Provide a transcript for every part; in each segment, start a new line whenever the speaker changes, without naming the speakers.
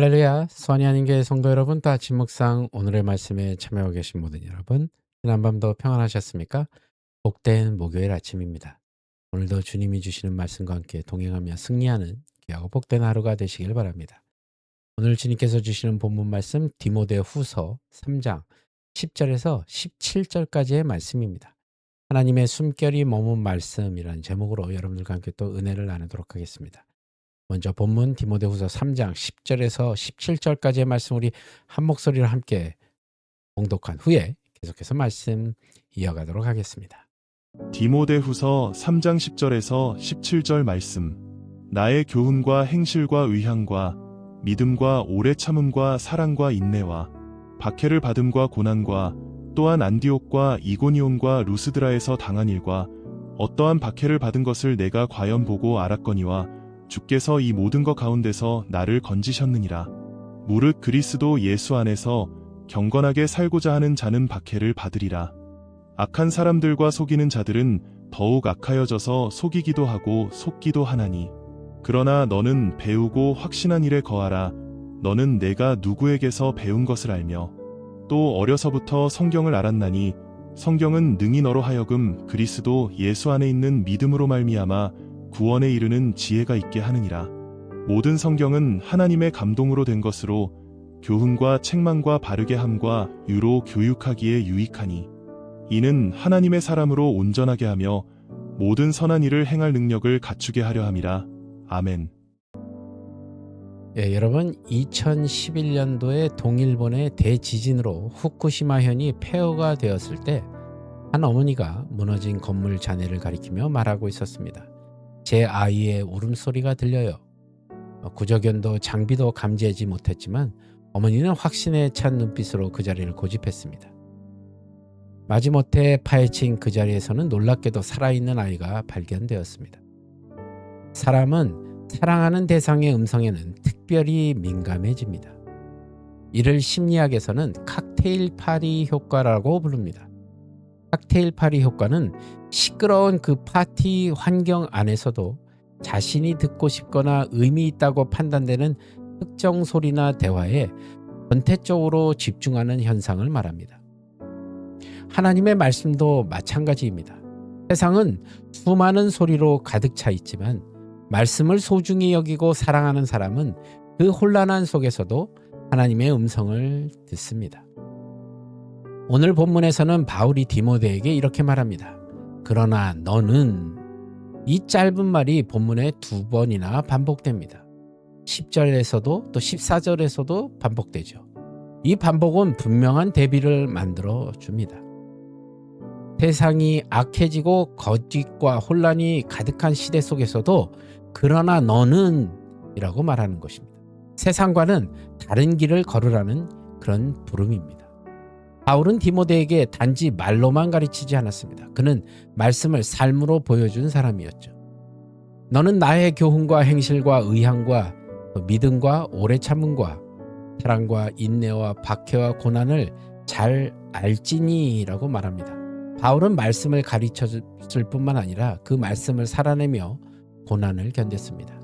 할렐루야, 수원이 아닌교회 성도 여러분, 또 아침 묵상 오늘의 말씀에 참여하고 계신 모든 여러분, 지난밤도 평안하셨습니까? 복된 목요일 아침입니다. 오늘도 주님이 주시는 말씀과 함께 동행하며 승리하는 귀하고 복된 하루가 되시길 바랍니다. 오늘 주님께서 주시는 본문 말씀 디모데후서 3장 10절에서 17절까지의 말씀입니다. 하나님의 숨결이 머문 말씀이라는 제목으로 여러분들과 함께 또 은혜를 나누도록 하겠습니다. 먼저 본문 디모데후서 3장 10절에서 17절까지의 말씀 우리 한 목소리로 함께 봉독한 후에 계속해서 말씀 이어가도록 하겠습니다.
디모데후서 3장 10절에서 17절 말씀. 나의 교훈과 행실과 의향과 믿음과 오래 참음과 사랑과 인내와 박해를 받음과 고난과 또한 안디옥과 이고니온과 루스드라에서 당한 일과 어떠한 박해를 받은 것을 내가 과연 보고 알았거니와 주께서 이 모든 것 가운데서 나를 건지셨느니라. 무릇 그리스도 예수 안에서 경건하게 살고자 하는 자는 박해를 받으리라. 악한 사람들과 속이는 자들은 더욱 악하여져서 속이기도 하고 속기도 하나니. 그러나 너는 배우고 확신한 일에 거하라. 너는 내가 누구에게서 배운 것을 알며 또 어려서부터 성경을 알았나니 성경은 능히 너로 하여금 그리스도 예수 안에 있는 믿음으로 말미암아 구원에 이르는 지혜가 있게 하느니라. 모든 성경은 하나님의 감동으로 된 것으로 교훈과 책망과 바르게 함과 유로 교육하기에 유익하니 이는 하나님의 사람으로 온전하게 하며 모든 선한 일을 행할 능력을 갖추게 하려 함이라. 아멘.
여러분 2011년도에 동일본의 대지진으로 후쿠시마현이 폐허가 되었을 때 한 어머니가 무너진 건물 잔해를 가리키며 말하고 있었습니다. 제 아이의 울음소리가 들려요. 구조견도 장비도 감지하지 못했지만 어머니는 확신에 찬 눈빛으로 그 자리를 고집했습니다. 마지못해 파헤친 그 자리에서는 놀랍게도 살아있는 아이가 발견되었습니다. 사람은 사랑하는 대상의 음성에는 특별히 민감해집니다. 이를 심리학에서는 칵테일 파리 효과라고 부릅니다. 칵테일 파리 효과는 시끄러운 그 파티 환경 안에서도 자신이 듣고 싶거나 의미 있다고 판단되는 특정 소리나 대화에 전태적으로 집중하는 현상을 말합니다. 하나님의 말씀도 마찬가지입니다. 세상은 수많은 소리로 가득 차 있지만 말씀을 소중히 여기고 사랑하는 사람은 그 혼란한 속에서도 하나님의 음성을 듣습니다. 오늘 본문에서는 바울이 디모데에게 이렇게 말합니다. 그러나 너는, 이 짧은 말이 본문에 2번이나 반복됩니다. 10절에서도 또 14절에서도 반복되죠. 이 반복은 분명한 대비를 만들어 줍니다. 세상이 악해지고 거짓과 혼란이 가득한 시대 속에서도 그러나 너는 이라고 말하는 것입니다. 세상과는 다른 길을 걸으라는 그런 부름입니다. 바울은 디모데에게 단지 말로만 가르치지 않았습니다. 그는 말씀을 삶으로 보여준 사람이었죠. 너는 나의 교훈과 행실과 의향과 믿음과 오래 참음과 사랑과 인내와 박해와 고난을 잘 알지니 라고 말합니다. 바울은 말씀을 가르쳤을 뿐만 아니라 그 말씀을 살아내며 고난을 견뎠습니다.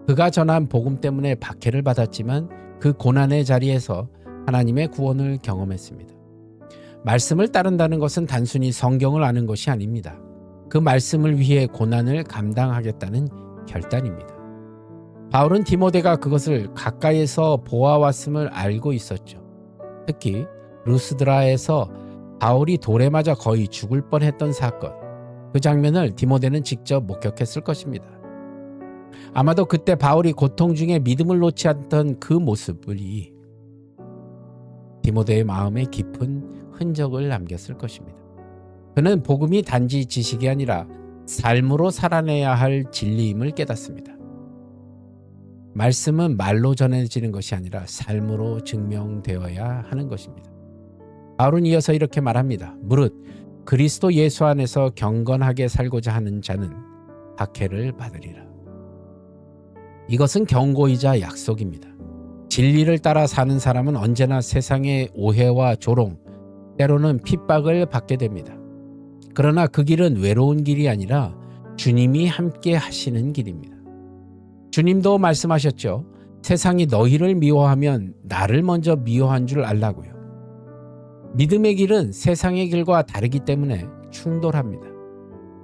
그가 전한 복음 때문에 박해를 받았지만 그 고난의 자리에서 하나님의 구원을 경험했습니다. 말씀을 따른다는 것은 단순히 성경을 아는 것이 아닙니다. 그 말씀을 위해 고난을 감당하겠다는 결단입니다. 바울은 디모데가 그것을 가까이에서 보아왔음을 알고 있었죠. 특히 루스드라에서 바울이 돌에 맞아 거의 죽을 뻔했던 사건, 그 장면을 디모데는 직접 목격했을 것입니다. 아마도 그때 바울이 고통 중에 믿음을 놓지 않던 그 모습이 디모데의 마음에 깊은 흔적을 남겼을 것입니다. 그는 복음이 단지 지식이 아니라 삶으로 살아내야 할 진리임을 깨닫습니다. 말씀은 말로 전해지는 것이 아니라 삶으로 증명되어야 하는 것입니다. 바울은 이어서 이렇게 말합니다. 무릇 그리스도 예수 안에서 경건하게 살고자 하는 자는 박해를 받으리라. 이것은 경고이자 약속입니다. 진리를 따라 사는 사람은 언제나 세상의 오해와 조롱, 때로는 핍박을 받게 됩니다. 그러나 그 길은 외로운 길이 아니라 주님이 함께 하시는 길입니다. 주님도 말씀하셨죠. 세상이 너희를 미워하면 나를 먼저 미워한 줄 알라고요. 믿음의 길은 세상의 길과 다르기 때문에 충돌합니다.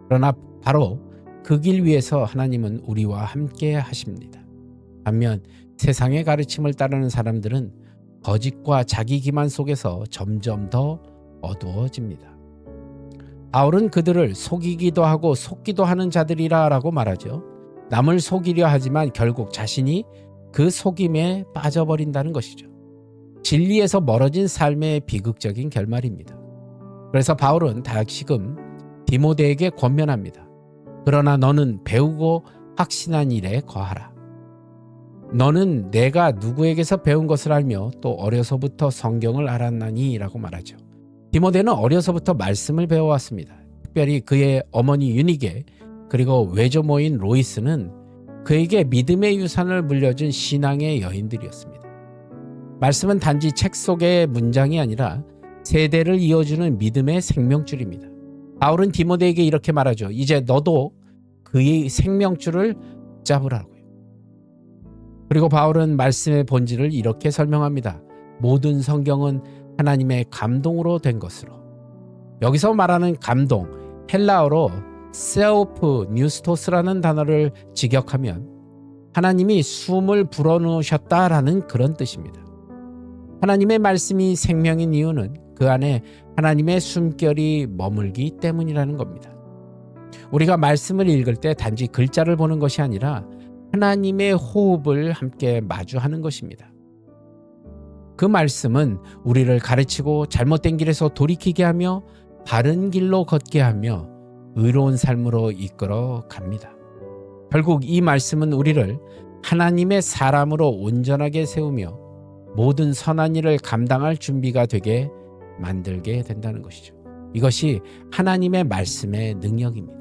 그러나 바로 그 길 위에서 하나님은 우리와 함께 하십니다. 반면 세상의 가르침을 따르는 사람들은 거짓과 자기 기만 속에서 점점 더 어두워집니다. 바울은 그들을 속이기도 하고 속기도 하는 자들이라 라고 말하죠. 남을 속이려 하지만 결국 자신이 그 속임에 빠져버린다는 것이죠. 진리에서 멀어진 삶의 비극적인 결말입니다. 그래서 바울은 다시금 디모데에게 권면합니다. 그러나 너는 배우고 확신한 일에 거하라. 너는 내가 누구에게서 배운 것을 알며 또 어려서부터 성경을 알았나니 라고 말하죠. 디모데는 어려서부터 말씀을 배워왔습니다. 특별히 그의 어머니 유니게 그리고 외조모인 로이스는 그에게 믿음의 유산을 물려준 신앙의 여인들이었습니다. 말씀은 단지 책 속의 문장이 아니라 세대를 이어주는 믿음의 생명줄입니다. 바울은 디모데에게 이렇게 말하죠. 이제 너도 그의 생명줄을 잡으라고요. 그리고 바울은 말씀의 본질을 이렇게 설명합니다. 모든 성경은 하나님의 감동으로 된 것으로. 여기서 말하는 감동, 헬라어로 세오프 뉴스토스라는 단어를 직역하면 하나님이 숨을 불어넣으셨다라는 그런 뜻입니다. 하나님의 말씀이 생명인 이유는 그 안에 하나님의 숨결이 머물기 때문이라는 겁니다. 우리가 말씀을 읽을 때 단지 글자를 보는 것이 아니라 하나님의 호흡을 함께 마주하는 것입니다. 그 말씀은 우리를 가르치고 잘못된 길에서 돌이키게 하며 바른 길로 걷게 하며 의로운 삶으로 이끌어 갑니다. 결국 이 말씀은 우리를 하나님의 사람으로 온전하게 세우며 모든 선한 일을 감당할 준비가 되게 만들게 된다는 것이죠. 이것이 하나님의 말씀의 능력입니다.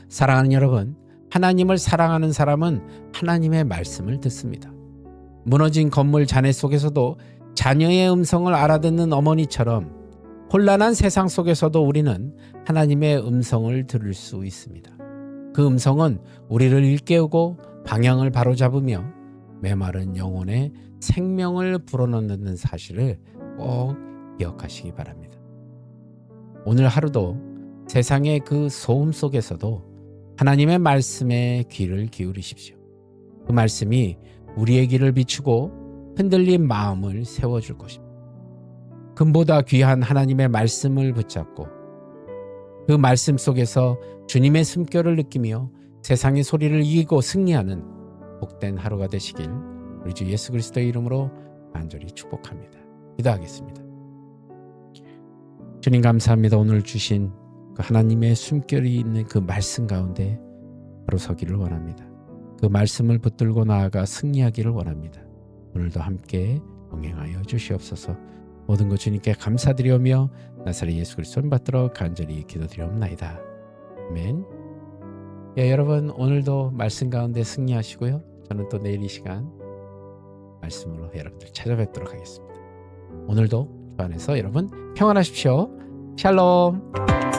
사랑하는 여러분, 하나님을 사랑하는 사람은 하나님의 말씀을 듣습니다. 무너진 건물 잔해 속에서도 자녀의 음성을 알아듣는 어머니처럼 혼란한 세상 속에서도 우리는 하나님의 음성을 들을 수 있습니다. 그 음성은 우리를 일깨우고 방향을 바로잡으며 메마른 영혼에 생명을 불어넣는 사실을 꼭 기억하시기 바랍니다. 오늘 하루도 세상의 그 소음 속에서도 하나님의 말씀에 귀를 기울이십시오. 그 말씀이 우리의 길을 비추고 흔들린 마음을 세워줄 것입니다. 금보다 귀한 하나님의 말씀을 붙잡고 그 말씀 속에서 주님의 숨결을 느끼며 세상의 소리를 이기고 승리하는 복된 하루가 되시길 우리 주 예수 그리스도의 이름으로 간절히 축복합니다. 기도하겠습니다. 주님 감사합니다. 오늘 주신 그 하나님의 숨결이 있는 그 말씀 가운데 바로 서기를 원합니다. 그 말씀을 붙들고 나아가 승리하기를 원합니다. 오늘도 함께 동행하여 주시옵소서. 모든 것 주님께 감사드리오며 나사렛 예수 그리스도를 받들어 간절히 기도드리옵나이다. 아멘. 여러분 오늘도 말씀 가운데 승리하시고요. 저는 또 내일 이 시간 말씀으로 여러분들 찾아뵙도록 하겠습니다. 오늘도 주 안에서 여러분 평안하십시오. 샬롬.